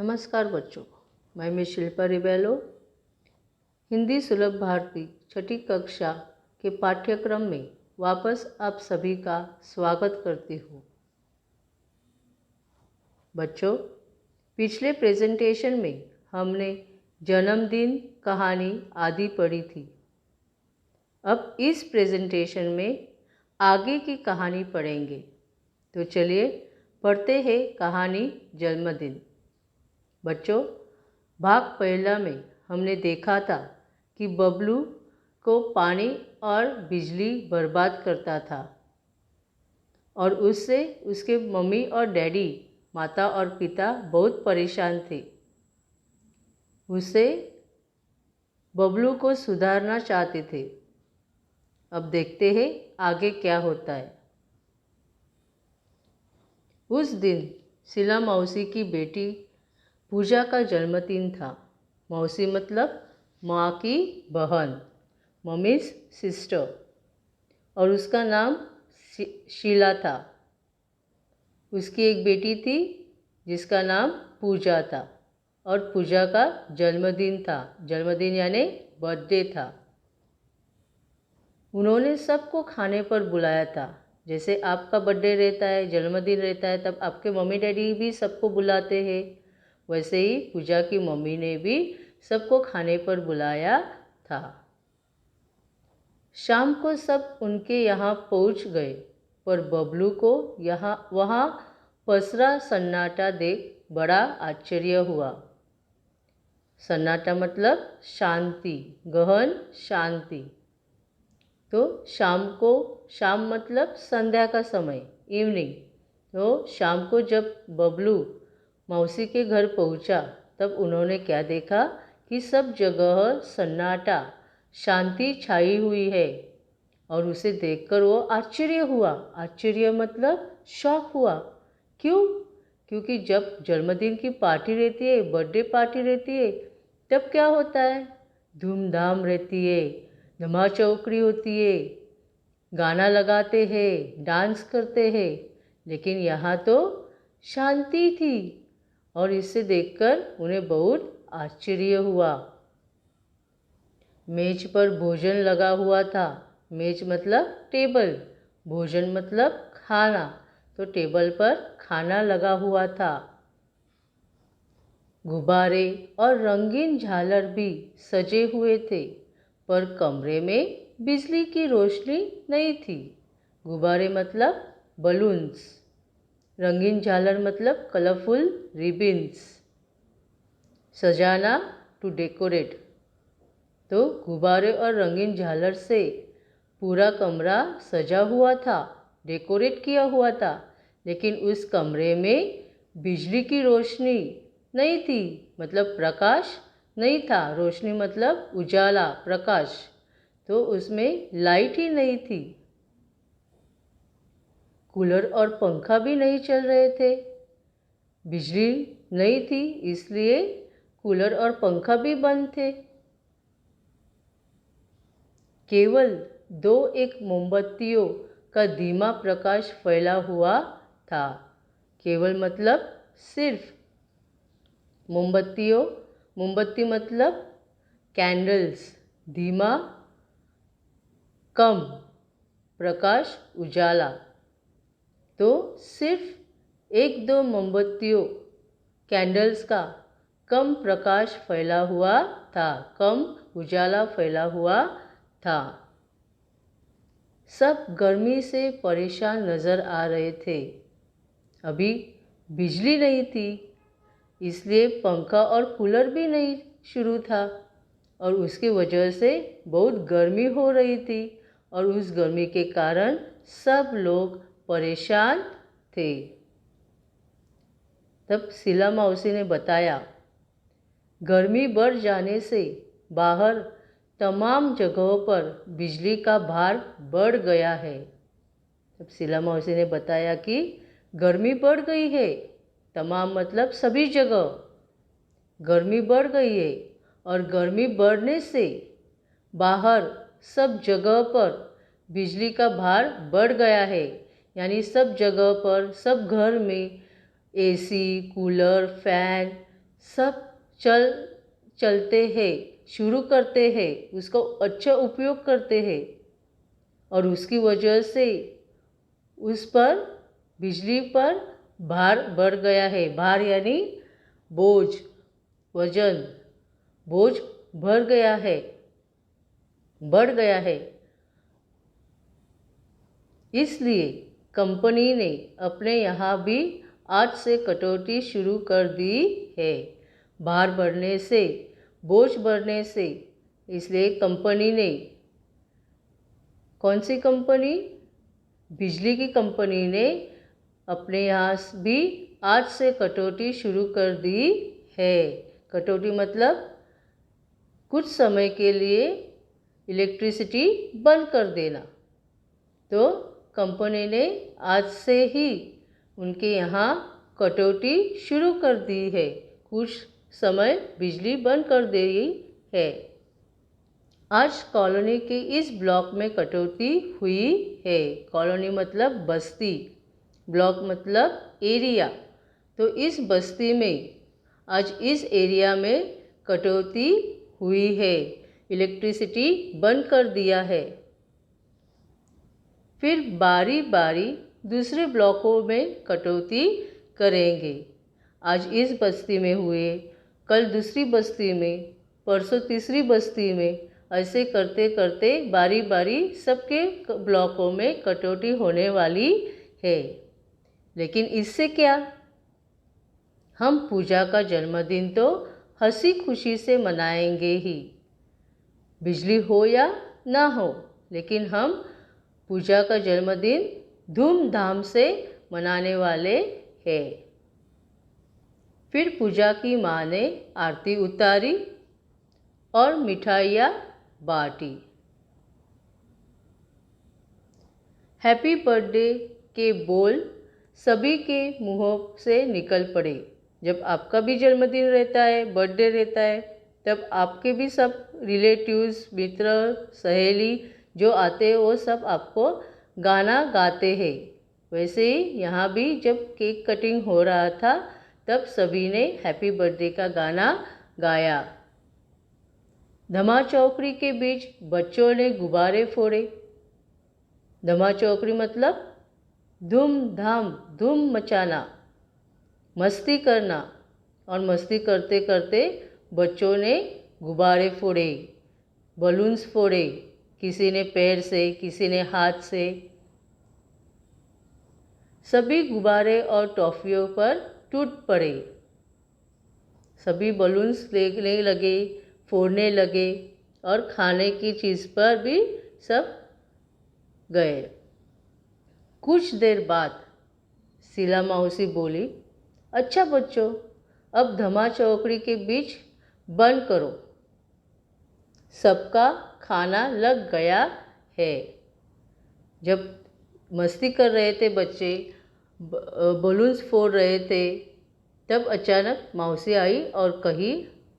नमस्कार बच्चों, मैं मिस शिल्पा रिबेलो हिंदी सुलभ भारती छठी कक्षा के पाठ्यक्रम में वापस आप सभी का स्वागत करती हूँ। बच्चों, पिछले प्रेजेंटेशन में हमने जन्मदिन कहानी आदि पढ़ी थी। अब इस प्रेजेंटेशन में आगे की कहानी पढ़ेंगे। तो चलिए पढ़ते हैं कहानी जन्मदिन। बच्चों, भाग पहला में हमने देखा था कि बबलू को पानी और बिजली बर्बाद करता था और उससे उसके मम्मी और डैडी, माता और पिता बहुत परेशान थे। उससे बबलू को सुधारना चाहते थे। अब देखते हैं आगे क्या होता है। उस दिन शीला मौसी की बेटी पूजा का जन्मदिन था। मौसी मतलब माँ की बहन, मम्मीज सिस्टर, और उसका नाम शीला था। उसकी एक बेटी थी जिसका नाम पूजा था और पूजा का जन्मदिन था। जन्मदिन यानी बर्थडे था। उन्होंने सबको खाने पर बुलाया था। जैसे आपका बर्थडे रहता है, जन्मदिन रहता है, तब आपके मम्मी डैडी भी सबको बुलाते हैं। वैसे ही पूजा की मम्मी ने भी सबको खाने पर बुलाया था। शाम को सब उनके यहाँ पहुँच गए, पर बबलू को वहाँ पसरा सन्नाटा देख बड़ा आश्चर्य हुआ। सन्नाटा मतलब शांति, गहन शांति। तो शाम मतलब संध्या का समय, इवनिंग। तो शाम को जब बबलू मौसी के घर पहुंचा, तब उन्होंने क्या देखा कि सब जगह सन्नाटा, शांति छाई हुई है। और उसे देखकर वो आश्चर्य हुआ। आश्चर्य मतलब शॉक हुआ। क्यों? क्योंकि जब जन्मदिन की पार्टी रहती है, बर्थडे पार्टी रहती है, तब क्या होता है? धूमधाम रहती है, धमा चौकड़ी होती है, गाना लगाते हैं, डांस करते हैं। लेकिन यहाँ तो शांति थी और इसे देखकर उन्हें बहुत आश्चर्य हुआ। मेज पर भोजन लगा हुआ था। मेज मतलब टेबल, भोजन मतलब खाना। तो टेबल पर खाना लगा हुआ था। गुब्बारे और रंगीन झालर भी सजे हुए थे, पर कमरे में बिजली की रोशनी नहीं थी। गुब्बारे मतलब बलून्स, रंगीन झालर मतलब कलरफुल रिबिन्स। सजाना टू डेकोरेट। तो गुब्बारे और रंगीन झालर से पूरा कमरा सजा हुआ था, डेकोरेट किया हुआ था। लेकिन उस कमरे में बिजली की रोशनी नहीं थी, मतलब प्रकाश नहीं था। रोशनी मतलब उजाला, प्रकाश। तो उसमें लाइट ही नहीं थी। कूलर और पंखा भी नहीं चल रहे थे। बिजली नहीं थी, इसलिए कूलर और पंखा भी बंद थे। केवल एक मोमबत्तियों का धीमा प्रकाश फैला हुआ था। केवल मतलब सिर्फ मोमबत्ती मतलब कैंडल्स, धीमा, कम प्रकाश, उजाला। तो सिर्फ 1-2 मोमबत्तियों, कैंडल्स का कम प्रकाश फैला हुआ था, कम उजाला फैला हुआ था। सब गर्मी से परेशान नजर आ रहे थे। अभी बिजली नहीं थी, इसलिए पंखा और कूलर भी नहीं शुरू था और उसकी वजह से बहुत गर्मी हो रही थी और उस गर्मी के कारण सब लोग परेशान थे। तब शीला मौसी ने बताया, गर्मी बढ़ जाने से बाहर तमाम जगहों पर बिजली का भार बढ़ गया है। तब शीला मौसी ने बताया कि गर्मी बढ़ गई है, तमाम मतलब सभी जगह गर्मी बढ़ गई है और गर्मी बढ़ने से बाहर सब जगह पर बिजली का भार बढ़ गया है। यानी सब जगह पर, सब घर में एसी, कूलर, फैन, सब चलते हैं, शुरू करते हैं, उसका अच्छा उपयोग करते हैं और उसकी वजह से उस पर बिजली पर भार बढ़ गया है। भार यानी बोझ, वजन, बोझ बढ़ गया है, बढ़ गया है। इसलिए कंपनी ने अपने यहाँ भी आज से कटौती शुरू कर दी है। भार बढ़ने से, बोझ बढ़ने से, इसलिए कंपनी ने, कौन सी कंपनी? बिजली की कंपनी ने अपने यहाँ भी आज से कटौती शुरू कर दी है। कटौती मतलब कुछ समय के लिए इलेक्ट्रिसिटी बंद कर देना। तो कंपनी ने आज से ही उनके यहाँ कटौती शुरू कर दी है, कुछ समय बिजली बंद कर दी है। आज कॉलोनी के इस ब्लॉक में कटौती हुई है। कॉलोनी मतलब बस्ती, ब्लॉक मतलब एरिया। तो इस बस्ती में आज इस एरिया में कटौती हुई है, इलेक्ट्रिसिटी बंद कर दिया है। फिर बारी बारी दूसरे ब्लॉकों में कटौती करेंगे। आज इस बस्ती में हुए, कल दूसरी बस्ती में, परसों तीसरी बस्ती में, ऐसे करते करते बारी बारी सबके ब्लॉकों में कटौती होने वाली है। लेकिन इससे क्या? हम पूजा का जन्मदिन तो हंसी खुशी से मनाएंगे ही, बिजली हो या ना हो, लेकिन हम पूजा का जन्मदिन धूमधाम से मनाने वाले हैं। फिर पूजा की माँ ने आरती उतारी और मिठाइयाँ बाँटी। हैप्पी बर्थडे के बोल सभी के मुंहों से निकल पड़े। जब आपका भी जन्मदिन रहता है, बर्थडे रहता है, तब आपके भी सब रिलेटिव्स, मित्र, सहेली जो आते हैं वो सब आपको गाना गाते हैं। वैसे ही यहाँ भी जब केक कटिंग हो रहा था तब सभी ने हैप्पी बर्थडे का गाना गाया। धमा चौकड़ी के बीच बच्चों ने गुब्बारे फोड़े। धमा चौकड़ी मतलब धूमधाम, धूम मचाना, मस्ती करना। और मस्ती करते करते बच्चों ने गुब्बारे फोड़े, बलून्स फोड़े, किसी ने पैर से, किसी ने हाथ से। सभी गुब्बारे और टॉफियों पर टूट पड़े। सभी बलून्स लेने लगे, फोड़ने लगे और खाने की चीज़ पर भी सब गए। कुछ देर बाद शीला मौसी बोली, अच्छा बच्चों, अब धमा चौकड़ी के बीच बंद करो, सबका खाना लग गया है। जब मस्ती कर रहे थे बच्चे, बलून्स फोड़ रहे थे, तब अचानक मौसी आई और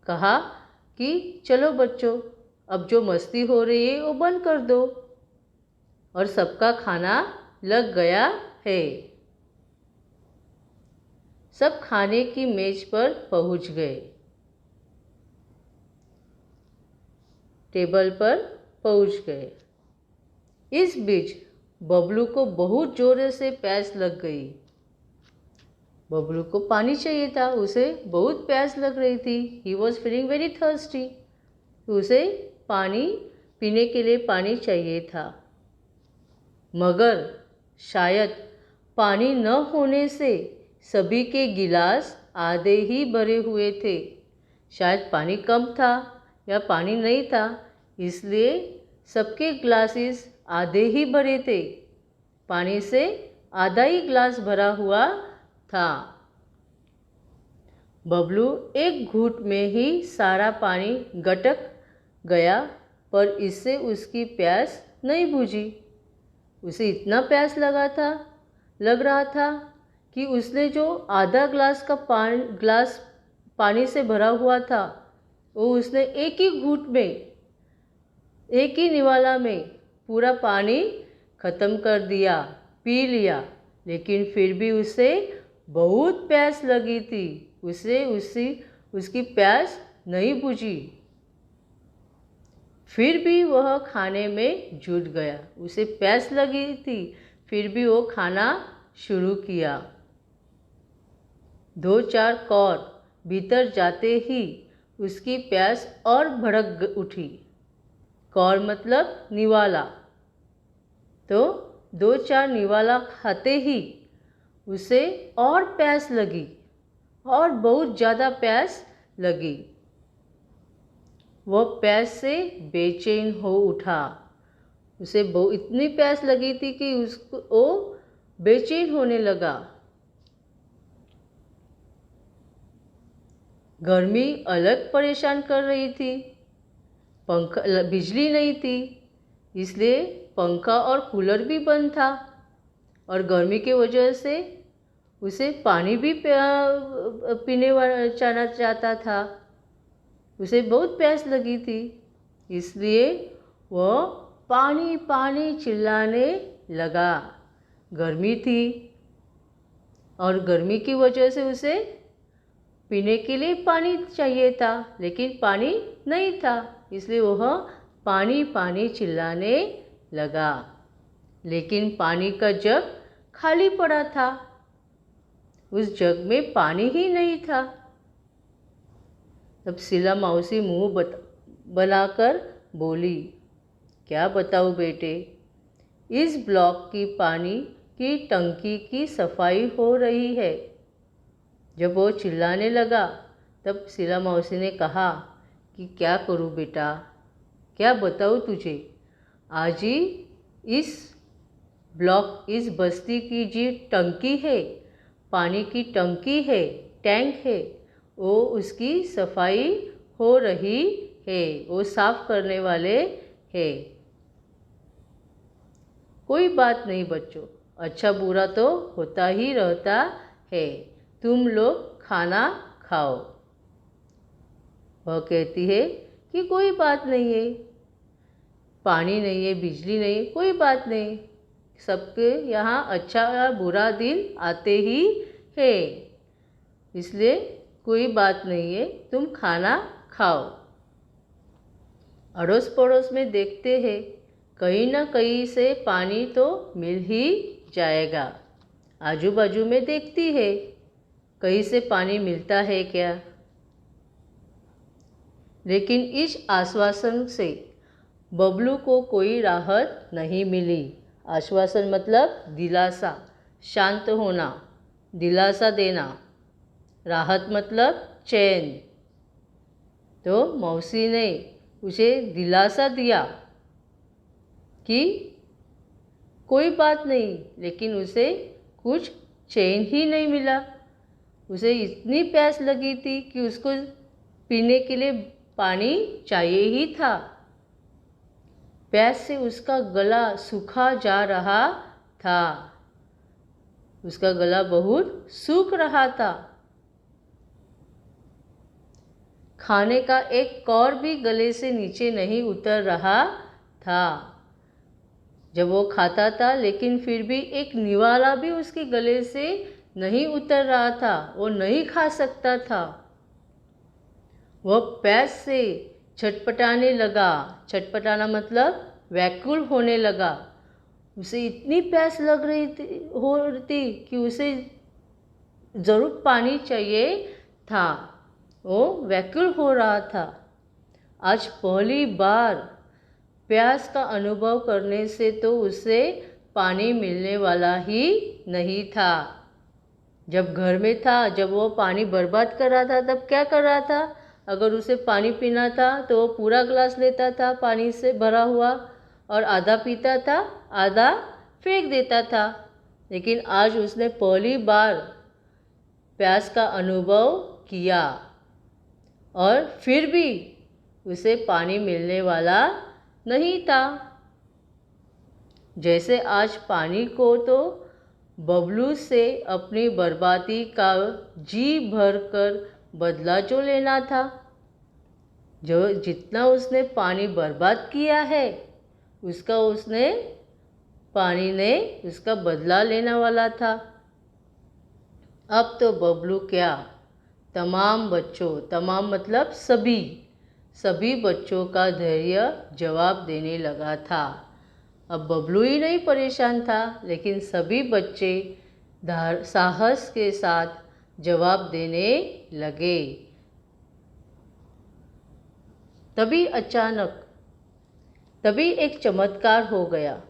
कहा कि चलो बच्चों, अब जो मस्ती हो रही है वो बंद कर दो। और सबका खाना लग गया है। सब खाने की मेज पर पहुंच गए, टेबल पर पहुंच गए। इस बीच बबलू को बहुत जोर से प्यास लग गई। बबलू को पानी चाहिए था, उसे बहुत प्यास लग रही थी। He was feeling very thirsty. उसे पानी पीने के लिए पानी चाहिए था। मगर शायद पानी न होने से सभी के गिलास आधे ही भरे हुए थे। शायद पानी कम था या पानी नहीं था, इसलिए सबके ग्लासेस आधे ही भरे थे। पानी से आधा ही ग्लास भरा हुआ था। बबलू एक घूंट में ही सारा पानी गटक गया, पर इससे उसकी प्यास नहीं बुझी। उसे इतना प्यास लग रहा था कि उसने जो आधा ग्लास पानी से भरा हुआ था वो उसने एक ही घूंट में, एक ही निवाला में पूरा पानी ख़त्म कर दिया, पी लिया। लेकिन फिर भी उसे बहुत प्यास लगी थी। उसे उसकी प्यास नहीं बुझी। फिर भी वह खाने में जुट गया। उसे प्यास लगी थी, फिर भी वो खाना शुरू किया। 2-4 कौर भीतर जाते ही उसकी प्यास और भड़क उठी। कौर मतलब निवाला। तो 2-4 निवाला खाते ही उसे और प्यास लगी, और बहुत ज़्यादा प्यास लगी। वह प्यास से बेचैन हो उठा। उसे इतनी प्यास लगी थी कि उसको वो बेचैन होने लगा। गर्मी अलग परेशान कर रही थी। बिजली नहीं थी, इसलिए पंखा और कूलर भी बंद था, और गर्मी की वजह से उसे पानी भी पीने जाना चाहता था। उसे बहुत प्यास लगी थी, इसलिए वह पानी पानी चिल्लाने लगा। गर्मी थी और गर्मी की वजह से उसे पीने के लिए पानी चाहिए था, लेकिन पानी नहीं था, इसलिए वह पानी पानी चिल्लाने लगा। लेकिन पानी का जग खाली पड़ा था। उस जग में पानी ही नहीं था। तब शीला मौसी मुंह बनाकर बोली, क्या बताऊँ बेटे, इस ब्लॉक की पानी की टंकी की सफाई हो रही है। जब वो चिल्लाने लगा तब शीला मौसी ने कहा कि क्या करूँ बेटा, क्या बताऊँ तुझे। आज ही इस ब्लॉक, इस बस्ती की जो टंकी है, पानी की टंकी है, टैंक है, वो उसकी सफाई हो रही है, वो साफ करने वाले हैं। कोई बात नहीं बच्चों, अच्छा बुरा तो होता ही रहता है, तुम लोग खाना खाओ। वह कहती है कि कोई बात नहीं है, पानी नहीं है, बिजली नहीं, कोई बात नहीं, सबके यहाँ अच्छा या बुरा दिन आते ही है, इसलिए कोई बात नहीं है, तुम खाना खाओ। अड़ोस पड़ोस में देखते हैं, कहीं ना कहीं से पानी तो मिल ही जाएगा। आजू बाजू में देखती है, कहीं से पानी मिलता है क्या। लेकिन इस आश्वासन से बबलू को कोई राहत नहीं मिली। आश्वासन मतलब दिलासा, शांत होना, दिलासा देना। राहत मतलब चैन। तो मौसी ने उसे दिलासा दिया कि कोई बात नहीं, लेकिन उसे कुछ चैन ही नहीं मिला। उसे इतनी प्यास लगी थी कि उसको पीने के लिए पानी चाहिए ही था। प्यास से उसका गला सूखा जा रहा था। उसका गला बहुत सूख रहा था। खाने का एक कौर भी गले से नीचे नहीं उतर रहा था। जब वो खाता था, लेकिन फिर भी एक निवाला भी उसके गले से नहीं उतर रहा था, वो नहीं खा सकता था। वह प्यास से छटपटाने लगा। छटपटाना मतलब व्याकुल होने लगा। उसे इतनी प्यास लग रही थी कि उसे ज़रूर पानी चाहिए था। वो व्याकुल हो रहा था। आज पहली बार प्यास का अनुभव करने से तो उसे पानी मिलने वाला ही नहीं था। जब घर में था, जब वो पानी बर्बाद कर रहा था, तब क्या कर रहा था, अगर उसे पानी पीना था तो वो पूरा गिलास लेता था पानी से भरा हुआ, और आधा पीता था, आधा फेंक देता था। लेकिन आज उसने पहली बार प्यास का अनुभव किया, और फिर भी उसे पानी मिलने वाला नहीं था। जैसे आज पानी को तो बबलू से अपनी बर्बादी का जी भर कर बदला जो लेना था। जो जितना उसने पानी बर्बाद किया है, उसका पानी ने उसका बदला लेने वाला था। अब तो बबलू क्या, तमाम बच्चों, तमाम मतलब सभी बच्चों का धैर्य जवाब देने लगा था। अब बबलू ही नहीं परेशान था, लेकिन सभी बच्चे साहस के साथ जवाब देने लगे। तभी एक चमत्कार हो गया।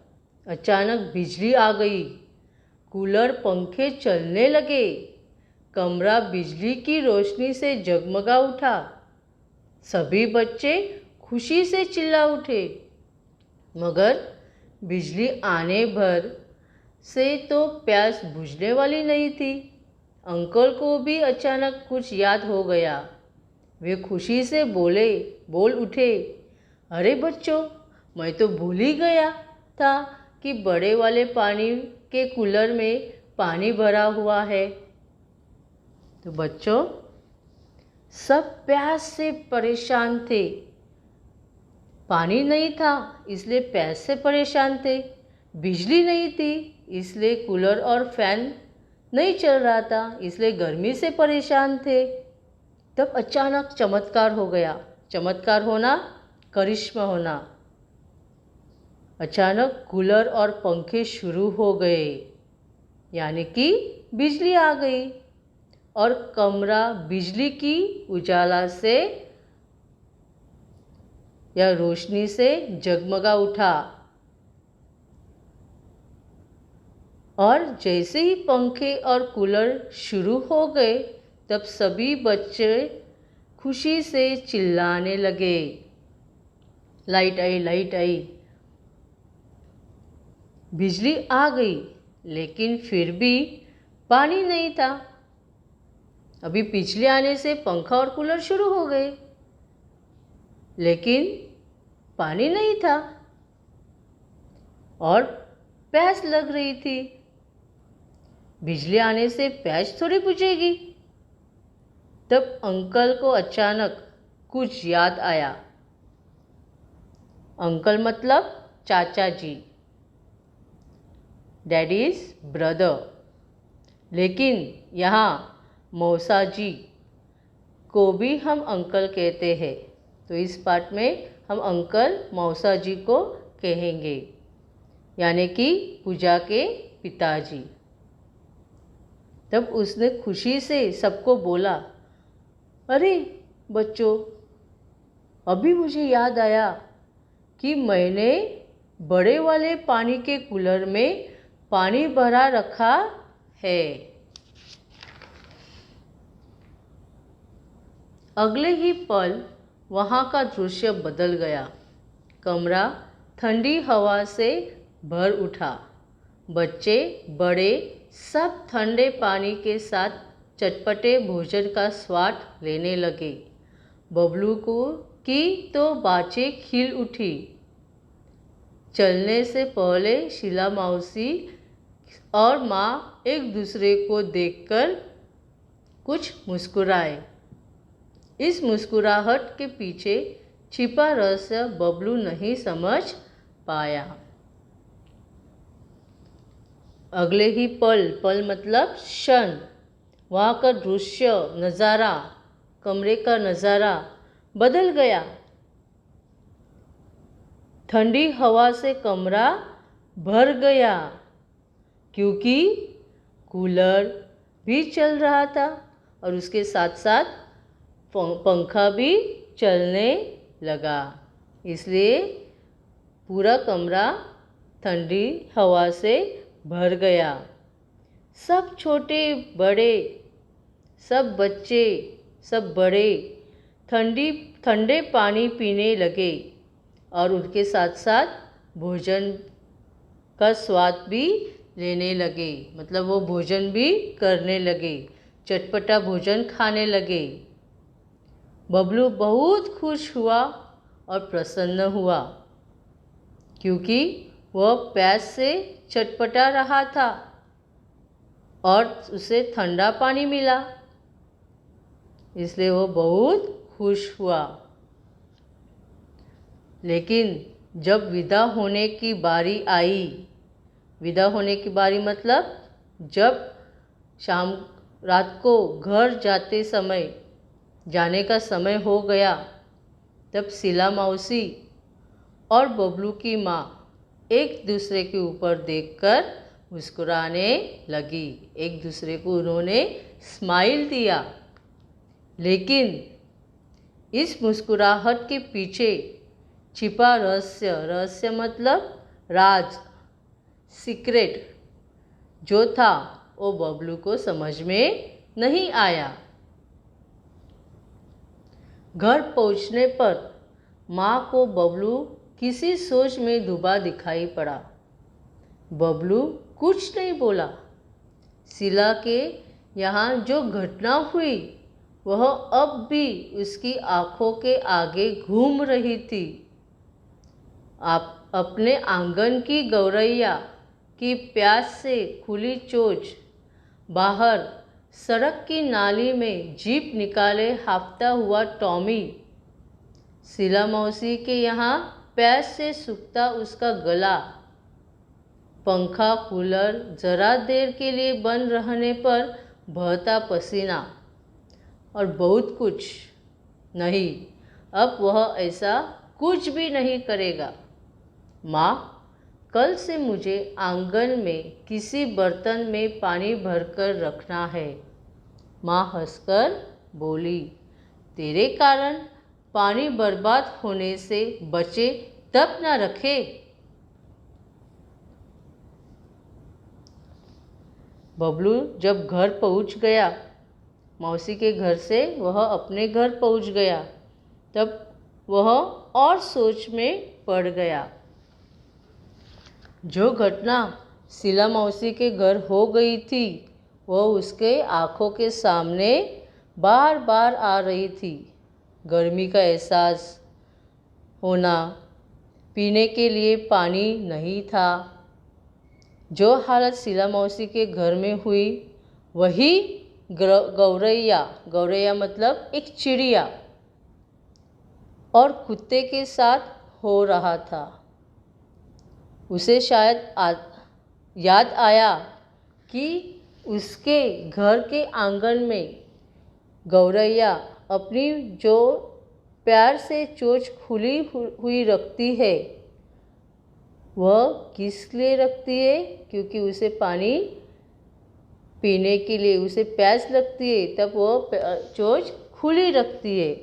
अचानक बिजली आ गई, कूलर पंखे चलने लगे, कमरा बिजली की रोशनी से जगमगा उठा। सभी बच्चे खुशी से चिल्ला उठे। मगर बिजली आने भर से तो प्यास बुझने वाली नहीं थी। अंकल को भी अचानक कुछ याद हो गया। वे खुशी से बोल उठे, अरे बच्चों, मैं तो भूल ही गया था कि बड़े वाले पानी के कूलर में पानी भरा हुआ है। तो बच्चों, सब प्यास से परेशान थे। पानी नहीं था इसलिए प्यास से परेशान थे, बिजली नहीं थी इसलिए कूलर और फैन नहीं चल रहा था, इसलिए गर्मी से परेशान थे। तब अचानक चमत्कार हो गया। चमत्कार होना, करिश्मा होना। अचानक कूलर और पंखे शुरू हो गए, यानी कि बिजली आ गई और कमरा बिजली की उजाला से या रोशनी से जगमगा उठा। और जैसे ही पंखे और कूलर शुरू हो गए, तब सभी बच्चे खुशी से चिल्लाने लगे, लाइट आई, लाइट आई। बिजली आ गई, लेकिन फिर भी पानी नहीं था। अभी बिजली आने से पंखा और कूलर शुरू हो गए, लेकिन पानी नहीं था और प्यास लग रही थी। बिजली आने से प्यास थोड़ी बुझेगी। तब अंकल को अचानक कुछ याद आया। अंकल मतलब चाचा जी, डैडीज ब्रदर, लेकिन यहाँ मौसा जी को भी हम अंकल कहते हैं। तो इस पार्ट में हम अंकल मौसा जी को कहेंगे, यानी कि पूजा के पिताजी। तब उसने खुशी से सबको बोला, अरे बच्चों, अभी मुझे याद आया कि मैंने बड़े वाले पानी के कूलर में पानी भरा रखा है। अगले ही पल वहाँ का दृश्य बदल गया। कमरा ठंडी हवा से भर उठा। बच्चे बड़े सब ठंडे पानी के साथ चटपटे भोजन का स्वाद लेने लगे। बबलू की तो बातें खिल उठी। चलने से पहले शीला मौसी और माँ एक दूसरे को देखकर कुछ मुस्कुराए। इस मुस्कुराहट के पीछे छिपा रहस्य बबलू नहीं समझ पाया। अगले ही पल मतलब क्षण, वहाँ का दृश्य, नज़ारा, कमरे का नज़ारा बदल गया। ठंडी हवा से कमरा भर गया, क्योंकि कूलर भी चल रहा था और उसके साथ साथ पंखा भी चलने लगा। इसलिए पूरा कमरा ठंडी हवा से भर गया। सब छोटे बड़े, सब बच्चे, सब बड़े ठंडे पानी पीने लगे और उनके साथ साथ भोजन का स्वाद भी लेने लगे। मतलब वो भोजन भी करने लगे, चटपटा भोजन खाने लगे। बबलू बहुत खुश हुआ और प्रसन्न हुआ, क्योंकि वह प्यास से चटपटा रहा था और उसे ठंडा पानी मिला, इसलिए वो बहुत खुश हुआ। लेकिन जब विदा होने की बारी आई, विदा होने की बारी मतलब जब रात को घर जाते समय जाने का समय हो गया तब शीला मौसी और बबलू की माँ एक दूसरे के ऊपर देखकर मुस्कुराने लगी। एक दूसरे को उन्होंने स्माइल दिया। लेकिन इस मुस्कुराहट के पीछे छिपा रहस्य, रहस्य मतलब राज, सीक्रेट जो था वो बबलू को समझ में नहीं आया। घर पहुंचने पर माँ को बबलू किसी सोच में डूबा दिखाई पड़ा। बबलू कुछ नहीं बोला। शीला के यहाँ जो घटना हुई वह अब भी उसकी आंखों के आगे घूम रही थी। आप अपने आंगन की गौरैया की प्यास से खुली चोंच, बाहर सड़क की नाली में जीप निकाले हांफता हुआ टॉमी, शीला मौसी के यहाँ प्यास से सूखता उसका गला, पंखा कूलर जरा देर के लिए बंद रहने पर बहता पसीना और बहुत कुछ नहीं। अब वह ऐसा कुछ भी नहीं करेगा। माँ, कल से मुझे आंगन में किसी बर्तन में पानी भरकर रखना है। माँ हंसकर बोली, तेरे कारण पानी बर्बाद होने से बचे तब न रखे। बबलू जब घर पहुंच गया, मौसी के घर से वह अपने घर पहुंच गया, तब वह और सोच में पड़ गया। जो घटना शीला मौसी के घर हो गई थी वह उसके आँखों के सामने बार बार आ रही थी। गर्मी का एहसास होना, पीने के लिए पानी नहीं था। जो हालत शीला मौसी के घर में हुई वही गौरैया, गौरैया मतलब एक चिड़िया, और कुत्ते के साथ हो रहा था। उसे शायद याद आया कि उसके घर के आंगन में गौरैया अपनी जो प्यार से चोंच खुली हुई रखती है वह किस लिए रखती है? क्योंकि उसे पानी पीने के लिए उसे प्यास लगती है, तब वह चोंच खुली रखती है।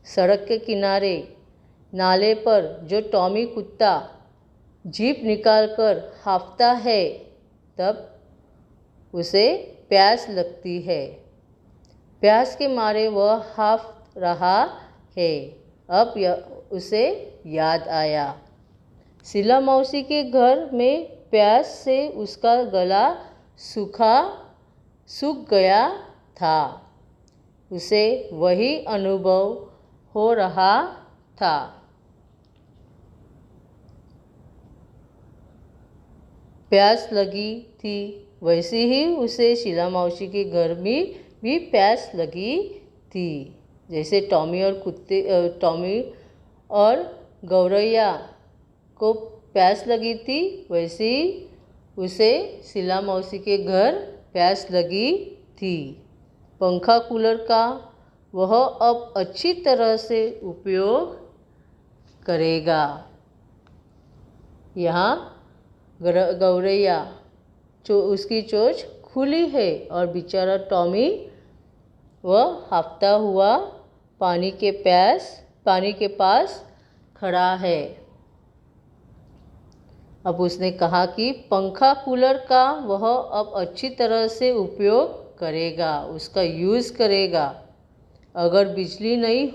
सड़क के किनारे नाले पर जो टॉमी कुत्ता जीप निकालकर हांफता है तब उसे प्यास लगती है। प्यास के मारे वह हांफ रहा है। अब उसे याद आया, शीला मौसी के घर में प्यास से उसका गला सूख गया था। उसे वही अनुभव हो रहा था। प्यास लगी थी वैसे ही उसे शीला मौसी के घर में भी प्यास लगी थी। जैसे टॉमी और गौरैया को प्यास लगी थी वैसे ही उसे शीला मौसी के घर प्यास लगी थी। पंखा कूलर का वह अब अच्छी तरह से उपयोग करेगा। यहाँ गौरैया उसकी चोंच खुली है और बेचारा टॉमी वह हांफता हुआ पानी के पास खड़ा है। अब उसने कहा कि पंखा कूलर का वह अब अच्छी तरह से उपयोग करेगा, उसका यूज़ करेगा। अगर बिजली नहीं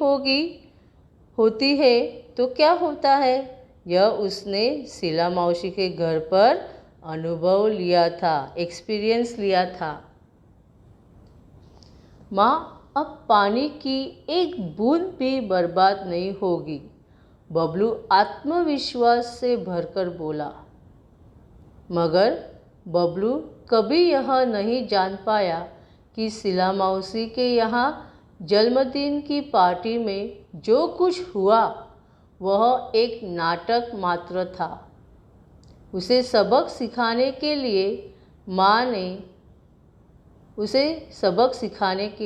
होती है तो क्या होता है, यह उसने शीला मौसी के घर पर अनुभव लिया था, एक्सपीरियंस लिया था। माँ, अब पानी की एक बूंद भी बर्बाद नहीं होगी, बबलू आत्मविश्वास से भरकर बोला। मगर बबलू कभी यह नहीं जान पाया कि शीला मौसी के यहाँ जन्मदिन की पार्टी में जो कुछ हुआ वह एक नाटक मात्र था। उसे सबक सिखाने के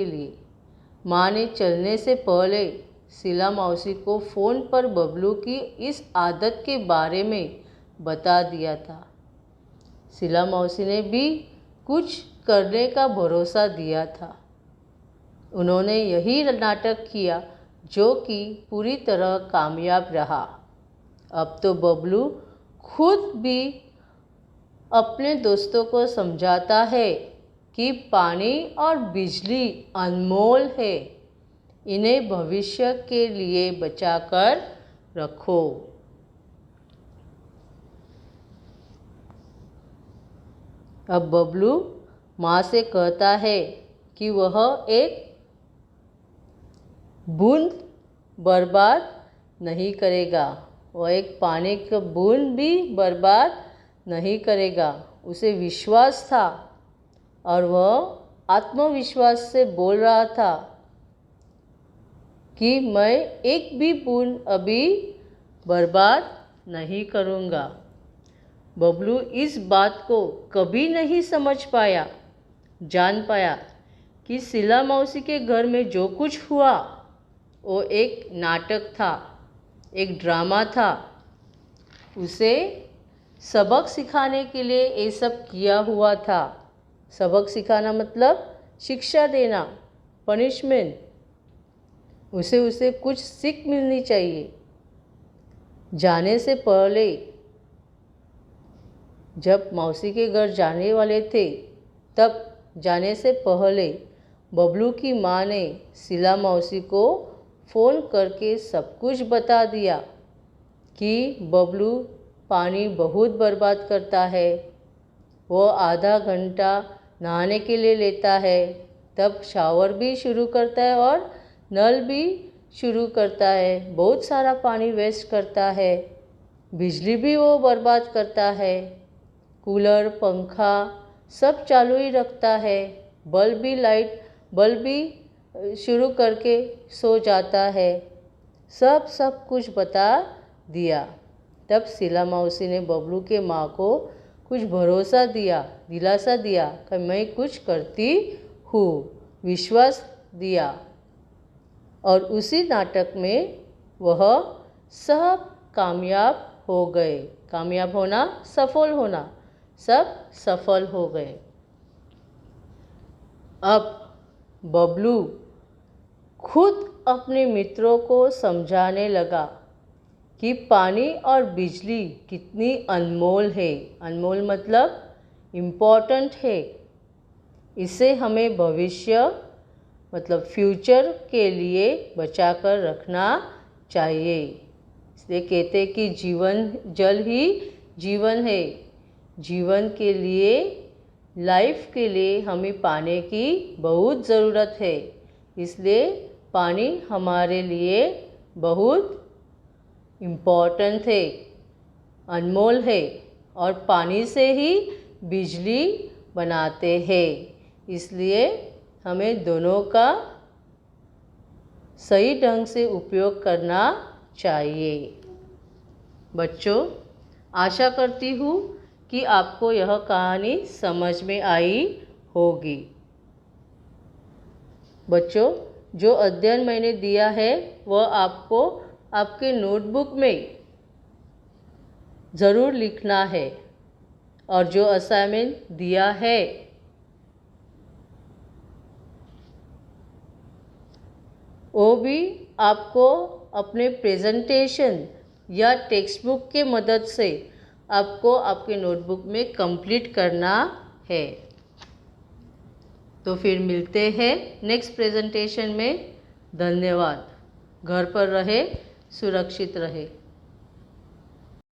लिए माँ ने चलने से पहले शीला मौसी को फ़ोन पर बबलू की इस आदत के बारे में बता दिया था। शीला मौसी ने भी कुछ करने का भरोसा दिया था। उन्होंने यही नाटक किया जो कि पूरी तरह कामयाब रहा। अब तो बबलू खुद भी अपने दोस्तों को समझाता है कि पानी और बिजली अनमोल है, इन्हें भविष्य के लिए बचाकर रखो। अब बबलू माँ से कहता है कि वह एक बूंद बर्बाद नहीं करेगा, वह एक पानी का बूंद भी बर्बाद नहीं करेगा। उसे विश्वास था और वह आत्मविश्वास से बोल रहा था कि मैं एक भी बूंद अभी बर्बाद नहीं करूँगा। बबलू इस बात को कभी नहीं समझ पाया, जान पाया कि शीला मौसी के घर में जो कुछ हुआ वो एक नाटक था, एक ड्रामा था। उसे सबक सिखाने के लिए ये सब किया हुआ था। सबक सिखाना मतलब शिक्षा देना, पनिशमेंट। उसे कुछ सीख मिलनी चाहिए। जाने से पहले जब मौसी के घर जाने वाले थे, तब जाने से पहले बबलू की माँ ने शीला मौसी को फ़ोन करके सब कुछ बता दिया कि बबलू पानी बहुत बर्बाद करता है, वो आधा घंटा नहाने के लिए लेता है, तब शावर भी शुरू करता है और नल भी शुरू करता है, बहुत सारा पानी वेस्ट करता है, बिजली भी वो बर्बाद करता है, कूलर पंखा सब चालू ही रखता है, बल्ब भी शुरू करके सो जाता है। सब कुछ बता दिया। तब शीला मौसी ने बबलू के माँ को कुछ भरोसा दिया, दिलासा दिया कि मैं कुछ करती हूँ, विश्वास दिया। और उसी नाटक में वह सब कामयाब हो गए। कामयाब होना, सफल होना, सब सफल हो गए। अब बबलू खुद अपने मित्रों को समझाने लगा कि पानी और बिजली कितनी अनमोल है। अनमोल मतलब इम्पोर्टेंट है। इसे हमें भविष्य मतलब फ्यूचर के लिए बचाकर रखना चाहिए। इसलिए कहते हैं कि जल ही जीवन है। जीवन के लिए, लाइफ के लिए हमें पानी की बहुत ज़रूरत है। इसलिए पानी हमारे लिए बहुत इम्पोर्टेंट है, अनमोल है। और पानी से ही बिजली बनाते हैं। इसलिए हमें दोनों का सही ढंग से उपयोग करना चाहिए। बच्चों, आशा करती हूँ कि आपको यह कहानी समझ में आई होगी। बच्चों, जो अध्ययन मैंने दिया है वह आपको आपके नोटबुक में ज़रूर लिखना है। और जो असाइनमेंट दिया है वो भी आपको अपने प्रेजेंटेशन या टेक्स्ट बुक के मदद से आपको आपके नोटबुक में कंप्लीट करना है। तो फिर मिलते हैं नेक्स्ट प्रेजेंटेशन में। धन्यवाद। घर पर रहे, सुरक्षित रहे।